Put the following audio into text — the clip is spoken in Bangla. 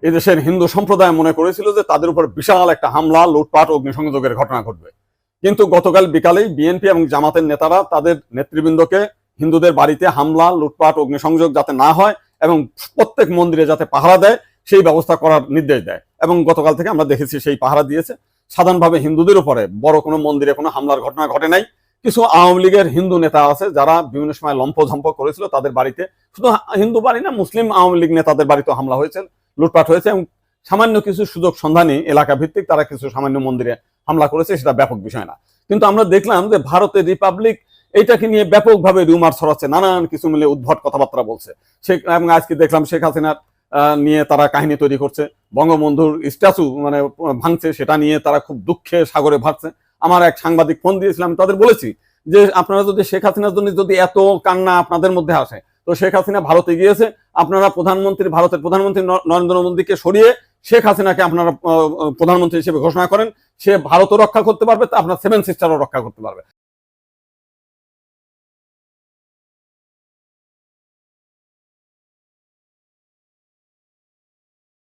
এদেশের হিন্দু সম্প্রদায় মনে করেছিল যে তাদের উপর বিশাল একটা হামলা, লুটপাট, অগ্নিসংযোগের ঘটনা ঘটবে। কিন্তু গতকাল বিকালেই বিএনপি এবং জামাতের নেতারা তাদের নেতৃবৃন্দকে হিন্দুদের বাড়িতে হামলা, লুটপাট, অগ্নিসংযোগ যাতে না হয় এবং প্রত্যেক মন্দিরে যাতে পাহারা দেয় সেই ব্যবস্থা করার নির্দেশ দেয়। এবং গতকাল থেকে আমরা দেখেছি সেই পাহারা দিয়েছে। সাধারণভাবে হিন্দুদের উপরে বড় কোনো মন্দিরে কোনো হামলার ঘটনা ঘটে নাই। কিছু আওয়ামী লীগের হিন্দু নেতা আছে যারা বিভিন্ন সময় লম্পঝম্প করেছিল, তাদের বাড়িতে, শুধু হিন্দু বাড়ি না, মুসলিম আওয়ামী লীগ নেতাদের বাড়িতে হামলা হয়েছে, লুটপাট হয়েছে। এবং সামান্য কিছু সুযোগ সন্ধানী এলাকা ভিত্তিক তারা কিছু সামান্য মন্দিরে হামলা করেছে, সেটা ব্যাপক বিষয় না। কিন্তু আমরা দেখলাম যে ভারতের রিপাবলিক এইটাকে নিয়ে ব্যাপকভাবে রিউমার ছড়াচ্ছে, নানান কিছু মিলে উদ্ভট কথাবার্তা বলছে। এবং আজকে দেখলাম শেখ হাসিনার নিয়ে তারা কাহিনী তৈরি করছে, বঙ্গবন্ধুর স্ট্যাচু মানে ভাঙছে, সেটা নিয়ে তারা খুব দুঃখে সাগরে ভাসছে। আমার এক সাংবাদিক ফোন দিয়েছিলাম, তাদের বলেছি যে আপনারা যদি শেখ হাসিনার জন্য যদি এত কান্না আপনাদের মধ্যে আসে, তো শেখ হাসিনা ভারতে গিয়েছে, আপনারা ভারতের প্রধানমন্ত্রী নরেন্দ্র মোদীকে সরিয়ে শেখ হাসিনাকে আপনারা প্রধানমন্ত্রী হিসেবে ঘোষণা করেন, সে ভারতও রক্ষা করতে পারবে, তা আপনার সেভেন সিস্টারও রক্ষা করতে পারবে।